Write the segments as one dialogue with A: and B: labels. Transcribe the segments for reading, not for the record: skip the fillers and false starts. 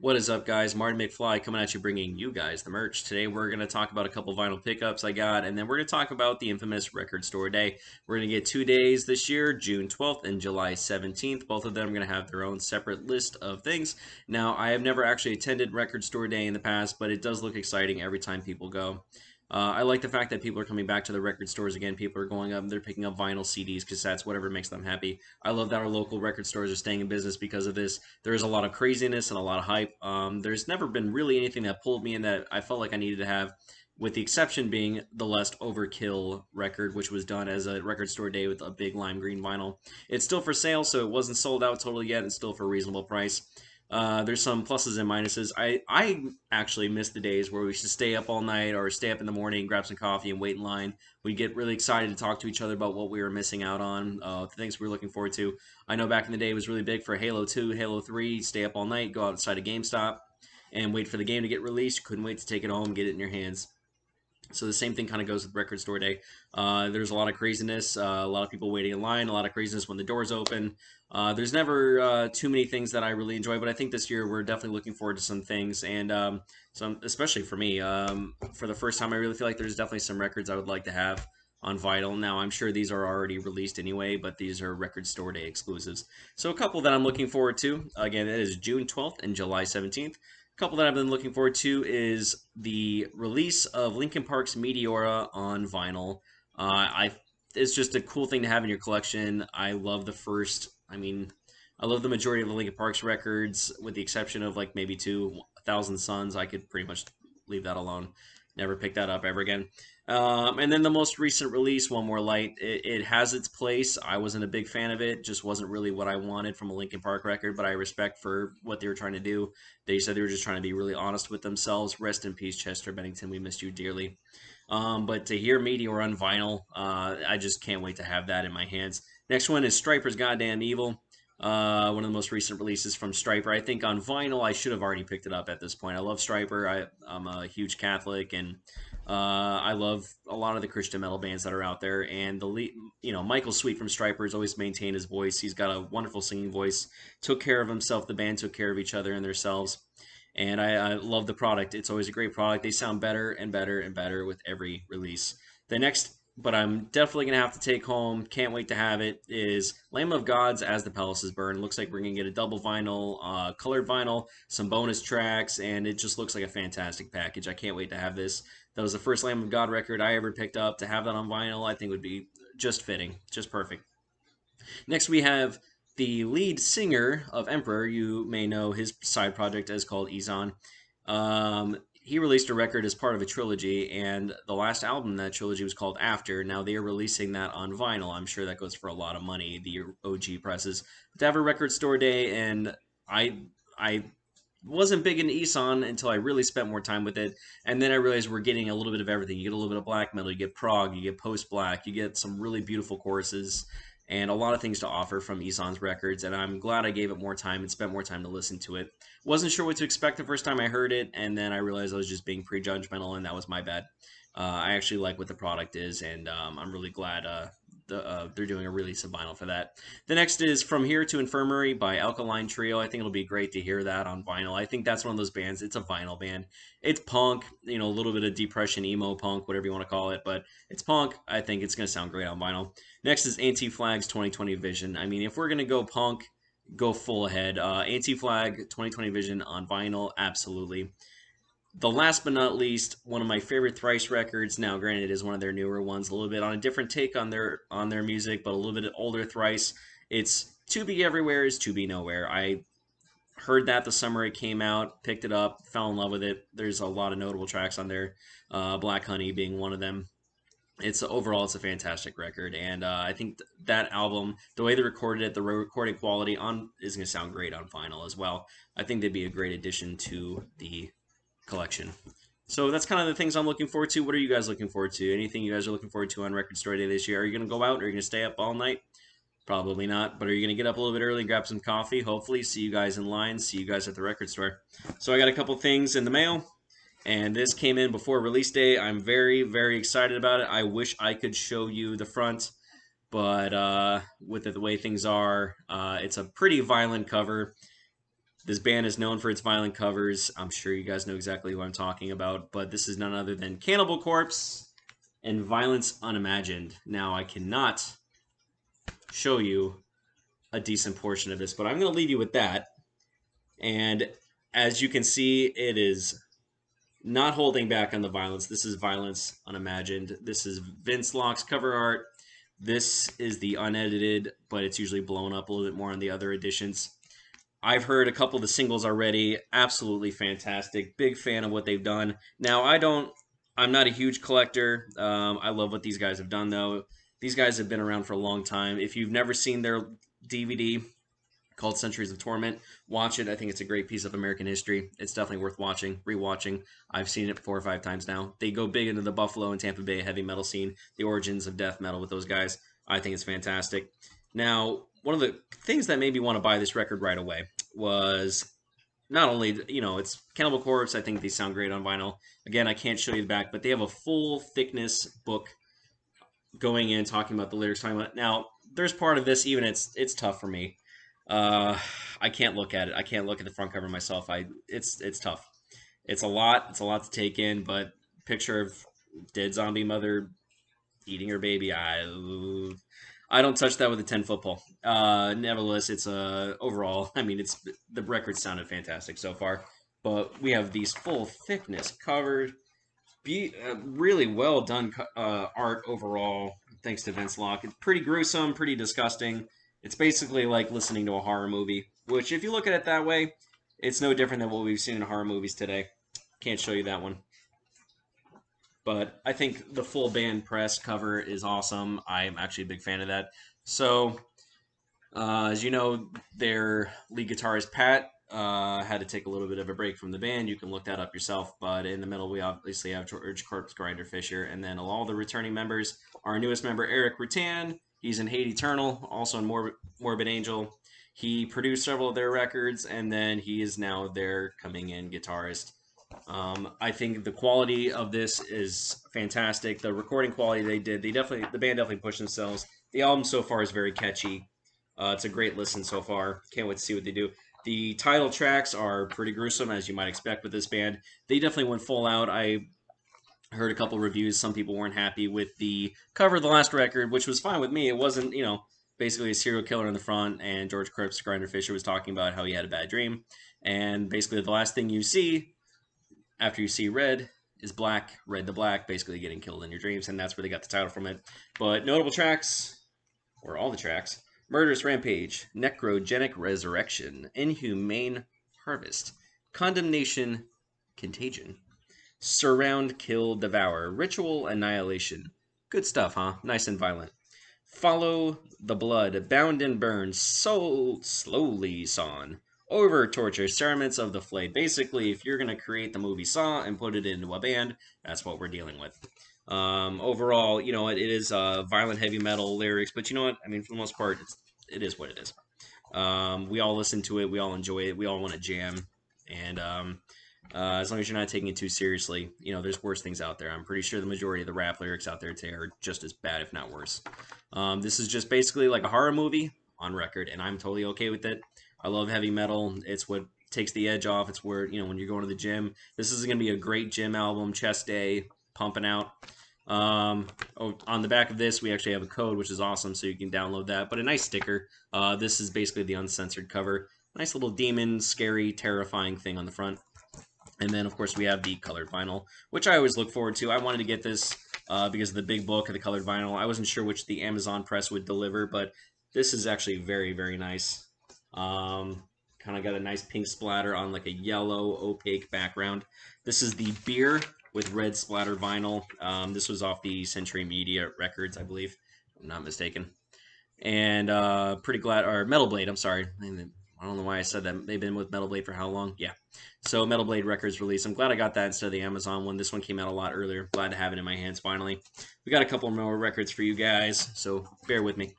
A: What is up, guys? Martin McFly coming at you, bringing you guys the merch. Today, we're going to talk about a couple vinyl pickups I got, and then we're going to talk about the infamous Record Store Day. We're going to get 2 days this year, June 12th and July 17th. Both of them are going to have their own separate list of things. Now, I have never actually attended Record Store Day in the past, but it does look exciting every time people go. I like the fact that people are coming back to the record stores again. People are going up, they're picking up vinyl, CDs, cassettes, whatever makes them happy. I love that our local record stores are staying in business because of this. There is a lot of craziness and a lot of hype. There's never been really anything that pulled me in that I felt like I needed to have, with the exception being the Less Overkill record, which was done as a record store day with a big lime green vinyl. It's still for sale, so it wasn't sold out totally yet. It's still for a reasonable price. There's some pluses and minuses. I actually miss the days where we used to stay up all night or stay up in the morning, grab some coffee, and wait in line. We'd get really excited to talk to each other about what we were missing out on, the things we were looking forward to. I know back in the day it was really big for Halo 2, Halo 3, stay up all night, go outside of GameStop, and wait for the game to get released. You couldn't wait to take it home, get it in your hands. So the same thing kind of goes with Record Store Day. There's a lot of craziness, a lot of people waiting in line, a lot of craziness when the doors open. There's never too many things that I really enjoy, but I think this year we're definitely looking forward to some things, and some, especially for me, for the first time, I really feel like there's definitely some records I would like to have on vinyl. Now, I'm sure these are already released anyway, but these are Record Store Day exclusives. So a couple that I'm looking forward to, again, it is June 12th and July 17th. A couple that I've been looking forward to is the release of Linkin Park's Meteora on vinyl. I It's just a cool thing to have in your collection. I love the first. I love the majority of the Linkin Park's records, with the exception of like maybe two, Thousand Suns. I could pretty much leave that alone. Never pick that up ever again. And then the most recent release, One More Light, it has its place. I wasn't a big fan of it; just wasn't really what I wanted from a Linkin Park record. But I respect for what they were trying to do. They said they were just trying to be really honest with themselves. Rest in peace, Chester Bennington. We missed you dearly. But to hear Meteor on vinyl, I just can't wait to have that in my hands. Next one is Striper's Goddamn Evil. One of the most recent releases from Striper. I think on vinyl, I should have already picked it up at this point. I love Striper. I'm a huge Catholic, and I love a lot of the Christian metal bands that are out there. And the lead, Michael Sweet from Striper has always maintained his voice. He's got a wonderful singing voice. Took care of himself. The band took care of each other and themselves. And I love the product. It's always a great product. They sound better and better and better with every release. The next, but I'm definitely going to have to take home, can't wait to have it, is Lamb of God's As the Palaces Burn. Looks like we're going to get a double vinyl, colored vinyl, some bonus tracks, and it just looks like a fantastic package. I can't wait to have this. That was the first Lamb of God record I ever picked up. To have that on vinyl, I think would be just fitting, just perfect. Next, we have the lead singer of Emperor. You may know his side project is called Izan. He released a record as part of a trilogy, and the last album in that trilogy was called After. Now they are releasing that on vinyl. I'm sure that goes for a lot of money, the OG presses. To have a record store day, and I wasn't big into Isan until I really spent more time with it, and then I realized we're getting a little bit of everything. You get a little bit of black metal, you get prog, you get post black, you get some really beautiful choruses, and a lot of things to offer from Isan's records. And I'm glad I gave it more time and spent more time to listen to it. Wasn't sure what to expect the first time I heard it, and then I realized I was just being prejudgmental, and that was my bad. I actually like what the product is, and I'm really glad they're doing a release of vinyl for that. The next is From Here to Infirmary by Alkaline Trio. I think it'll be great to hear that on vinyl. I think that's one of those bands. It's a vinyl band. It's punk, a little bit of depression, emo punk, whatever you want to call it, but it's punk. I think it's going to sound great on vinyl. Next is Anti-Flag's 2020 Vision. I mean, if we're going to go punk, go full ahead. Anti-Flag 2020 Vision on vinyl, absolutely. The last but not least, one of my favorite Thrice records. Now, granted, it is one of their newer ones, a little bit on a different take on their music, but a little bit older Thrice. It's To Be Everywhere is To Be Nowhere. I heard that the summer it came out, picked it up, fell in love with it. There's a lot of notable tracks on there, Black Honey being one of them. It's a fantastic record, and I think that album, the way they recorded it, the recording quality on is going to sound great on vinyl as well. I think they'd be a great addition to the collection. So that's kind of the things I'm looking forward to. What are you guys looking forward to? Anything you guys are looking forward to on Record Store Day this year? Are you going to go out, or are you going to stay up all night? Probably not, but are you going to get up a little bit early and grab some coffee? Hopefully, see you guys in line, see you guys at the record store. So I got a couple things in the mail, and this came in before release day. I'm very, very excited about it. I wish I could show you the front, but with the way things are, it's a pretty violent cover. This band is known for its violent covers. I'm sure you guys know exactly who I'm talking about, but this is none other than Cannibal Corpse and Violence Unimagined. Now, I cannot show you a decent portion of this, but I'm going to leave you with that. And as you can see, it is not holding back on the violence. This is Violence Unimagined. This is Vince Locke's cover art. This is the unedited, but it's usually blown up a little bit more on the other editions. I've heard a couple of the singles already. Absolutely fantastic. Big fan of what they've done. Now, I'm not a huge collector. I love what these guys have done, though. These guys have been around for a long time. If you've never seen their DVD called Centuries of Torment, watch it. I think it's a great piece of American history. It's definitely worth watching, rewatching. I've seen it 4 or 5 times now. They go big into the Buffalo and Tampa Bay heavy metal scene, the origins of death metal with those guys. I think it's fantastic. Now, one of the things that made me want to buy this record right away was not only, it's Cannibal Corpse. I think they sound great on vinyl. Again, I can't show you the back, but they have a full thickness book going in, talking about the lyrics, talking about it. Now, there's part of this, even it's tough for me. I can't look at it. I can't look at the front cover myself. It's tough. It's a lot. It's a lot to take in, but picture of dead zombie mother eating her baby. I don't touch that with a 10-foot pole. Nevertheless, it's overall. I mean, the record sounded fantastic so far. But we have these full thickness covers. Really well done art overall, thanks to Vince Locke. It's pretty gruesome, pretty disgusting. It's basically like listening to a horror movie, which, if you look at it that way, it's no different than what we've seen in horror movies today. Can't show you that one. But I think the full band press cover is awesome. I'm actually a big fan of that. So, as you know, their lead guitarist, Pat, had to take a little bit of a break from the band. You can look that up yourself. But in the middle, we obviously have George Corpse Grinder Fisher. And then all the returning members, our newest member, Eric Rutan. He's in Hate Eternal, also in Morbid Angel. He produced several of their records, and then he is now their coming in guitarist. I think the quality of this is fantastic. The recording quality they did, the band definitely pushed themselves. The album so far is very catchy. It's a great listen so far. Can't wait to see what they do. The title tracks are pretty gruesome, as you might expect with this band. They definitely went full out. I heard a couple reviews. Some people weren't happy with the cover of the last record, which was fine with me. It wasn't, basically a serial killer in the front, and George Corpse Grinder Fisher was talking about how he had a bad dream. And basically the last thing you see after you see red is black, red to black, basically getting killed in your dreams, and that's where they got the title from it. But notable tracks, or all the tracks: Murderous Rampage, Necrogenic Resurrection, Inhumane Harvest, Condemnation, Contagion, Surround, Kill, Devour, Ritual Annihilation. Good stuff, huh? Nice and violent. Follow the Blood, Bound and Burned, So Slowly Sawn, Over Torture, Cerements of the Flayed. Basically, if you're going to create the movie Saw and put it into a band, that's what we're dealing with. Overall, it is violent heavy metal lyrics, but you know what? I mean, for the most part, it is what it is. We all listen to it, we all enjoy it, we all want to jam, and as long as you're not taking it too seriously, there's worse things out there. I'm pretty sure the majority of the rap lyrics out there today are just as bad, if not worse. This is just basically like a horror movie on record, and I'm totally okay with it. I love heavy metal. It's what takes the edge off. It's where, when you're going to the gym, this is going to be a great gym album, chest day, pumping out. On the back of this, we actually have a code, which is awesome, so you can download that. But a nice sticker. This is basically the uncensored cover. Nice little demon, scary, terrifying thing on the front. And then, of course, we have the colored vinyl, which I always look forward to. I wanted to get this because of the big book of the colored vinyl. I wasn't sure which the Amazon press would deliver, but this is actually very, very nice. Kind of got a nice pink splatter on like a yellow opaque background. This is the beer with red splatter vinyl. This was off the Century Media Records, I believe, if I'm not mistaken. And pretty glad, or Metal Blade, I'm sorry. I don't know why I said that. They've been with Metal Blade for how long? Yeah. So Metal Blade Records release. I'm glad I got that instead of the Amazon one. This one came out a lot earlier. Glad to have it in my hands finally. We got a couple more records for you guys, so bear with me.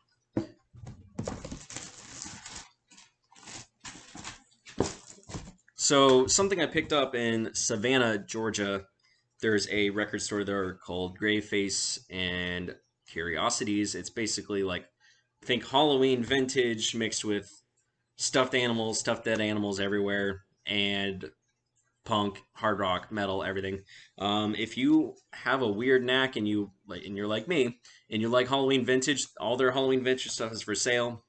A: So something I picked up in Savannah, Georgia. There's a record store there called Graveface and Curiosities. It's basically like, think Halloween vintage mixed with stuffed animals, stuffed dead animals everywhere, and punk, hard rock, metal, everything. If you have a weird knack and you're like me and you like Halloween vintage, all their Halloween vintage stuff is for sale.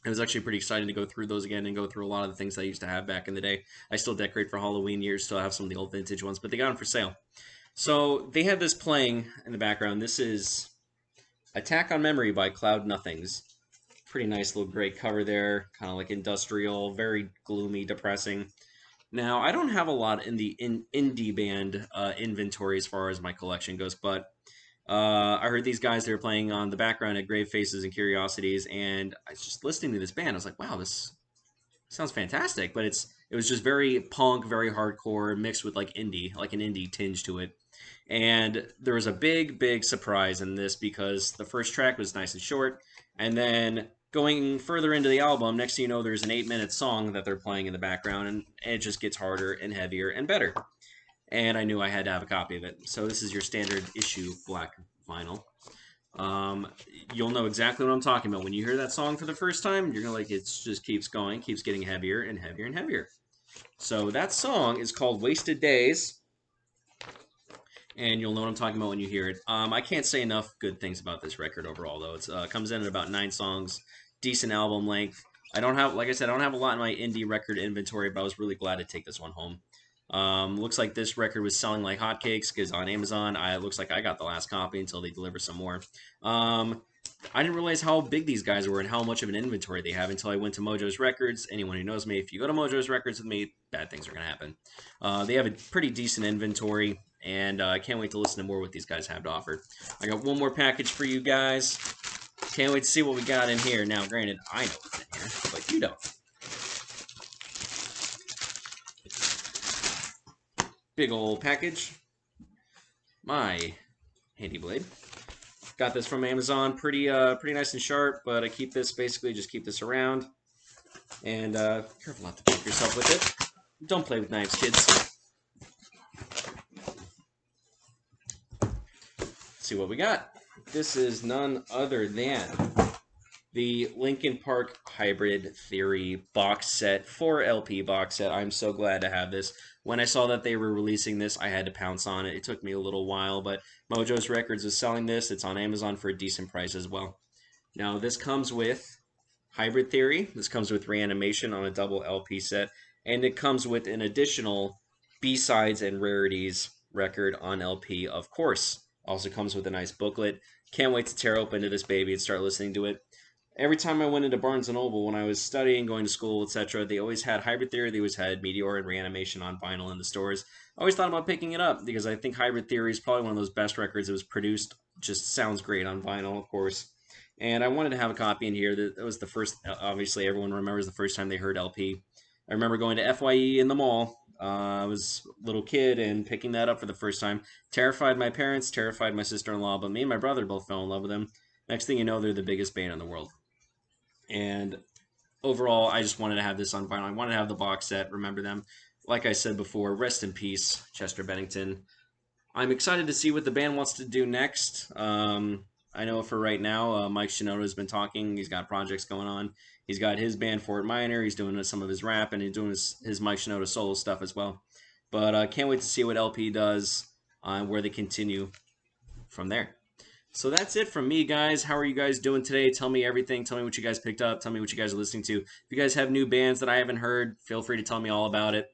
A: It was actually pretty exciting to go through those again and go through a lot of the things I used to have back in the day. I still decorate for Halloween years, still have some of the old vintage ones, but they got them for sale. So they have this playing in the background. This is Attack on Memory by Cloud Nothings. Pretty nice little gray cover there, kind of like industrial, very gloomy, depressing. Now, I don't have a lot in the indie band inventory as far as my collection goes, but I heard these guys they were playing on the background at Grave Faces and Curiosities, and I was just listening to this band. I was like, wow, this sounds fantastic, but it was just very punk, very hardcore, mixed with like an indie tinge to it. And there was a big surprise in this because the first track was nice and short, and then going further into the album, next thing you know, there's an 8-minute song that they're playing in the background, and it just gets harder and heavier and better. And I knew I had to have a copy of it. So this is your standard issue black vinyl. Um, you'll know exactly what I'm talking about when you hear that song for the first time. You're gonna like it just keeps going, keeps getting heavier and heavier and heavier. So that song is called "Wasted Days," and you'll know what I'm talking about when you hear it. I can't say enough good things about this record overall, though. It comes in at about 9 songs, decent album length. I don't have, like I said, I don't have a lot in my indie record inventory, but I was really glad to take this one home. Looks like this record was selling like hotcakes because on Amazon, it looks like I got the last copy until they deliver some more. I didn't realize how big these guys were and how much of an inventory they have until I went to Mojo's Records. Anyone who knows me, if you go to Mojo's Records with me, bad things are going to happen. They have a pretty decent inventory, and I can't wait to listen to more what these guys have to offer. I got one more package for you guys. Can't wait to see what we got in here. Now, granted, I know what's in here, but you don't. Big old package. My handy blade. Got this from Amazon. Pretty nice and sharp, but I keep this, basically just keep this around. And careful not to poke yourself with it. Don't play with knives, kids. Let's see what we got. This is none other than the Linkin Park Hybrid Theory box set, 4 LP box set. I'm so glad to have this. When I saw that they were releasing this, I had to pounce on it. It took me a little while, but Mojo's Records is selling this. It's on Amazon for a decent price as well. Now, this comes with Hybrid Theory. This comes with Reanimation on a double LP set, and it comes with an additional B-Sides and Rarities record on LP, of course. Also comes with a nice booklet. Can't wait to tear open to this baby and start listening to it. Every time I went into Barnes & Noble when I was studying, going to school, etc., they always had Hybrid Theory, they always had Meteor and Reanimation on vinyl in the stores. I always thought about picking it up because I think Hybrid Theory is probably one of those best records. It was produced, just sounds great on vinyl, of course. And I wanted to have a copy in here. That was the first, obviously, everyone remembers the first time they heard LP. I remember going to FYE in the mall. I was a little kid and picking that up for the first time. Terrified my parents, terrified my sister-in-law, but me and my brother both fell in love with them. Next thing you know, they're the biggest band in the world. And overall, I just wanted to have this on vinyl. I wanted to have the box set, remember them. Like I said before, rest in peace, Chester Bennington. I'm excited to see what the band wants to do next. I know for right now, Mike Shinoda has been talking. He's got projects going on. He's got his band Fort Minor. He's doing some of his rap, and he's doing his Mike Shinoda solo stuff as well. But can't wait to see what LP does, where they continue from there. So that's it from me, guys. How are you guys doing today? Tell me everything. Tell me what you guys picked up. Tell me what you guys are listening to. If you guys have new bands that I haven't heard, feel free to tell me all about it.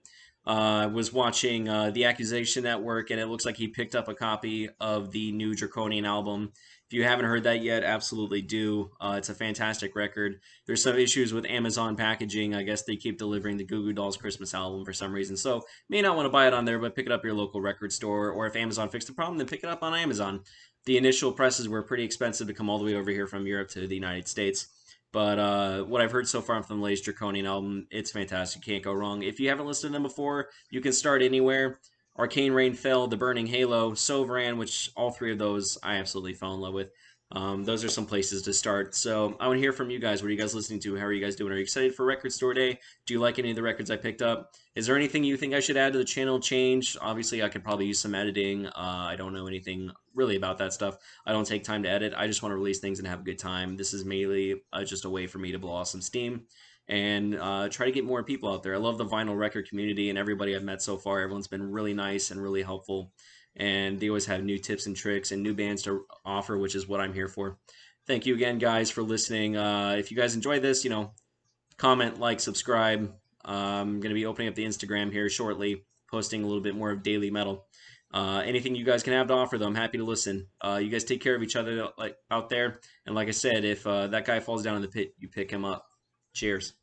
A: I was watching The Accusation Network, and it looks like he picked up a copy of the new Draconian album. If you haven't heard that yet, absolutely do. It's a fantastic record. There's some issues with Amazon packaging. I guess they keep delivering the Goo Goo Dolls Christmas album for some reason. So may not want to buy it on there, but pick it up at your local record store. Or if Amazon fixed the problem, then pick it up on Amazon. The initial presses were pretty expensive to come all the way over here from Europe to the United States. But what I've heard so far from the latest Draconian album, it's fantastic. Can't go wrong. If you haven't listened to them before, you can start anywhere. Arcane Rain Fell, The Burning Halo, Sovran, which all 3 of those I absolutely fell in love with. Those are some places to start. So I want to hear from you guys. What are you guys listening to? How are you guys doing? Are you excited for Record Store Day? Do you like any of the records I picked up? Is there anything you think I should add to the channel change? Obviously, I could probably use some editing. I don't know anything really about that stuff. I don't take time to edit. I just want to release things and have a good time. This is mainly just a way for me to blow off some steam. and try to get more people out there. I love the vinyl record community and everybody I've met so far. Everyone's been really nice and really helpful, and they always have new tips and tricks and new bands to offer, which is what I'm here for. Thank you again, guys, for listening. If you guys enjoyed this, comment, like, subscribe. I'm going to be opening up the Instagram here shortly, posting a little bit more of daily metal. Anything you guys can have to offer, though, I'm happy to listen. You guys take care of each other like out there. And like I said, if that guy falls down in the pit, you pick him up. Cheers.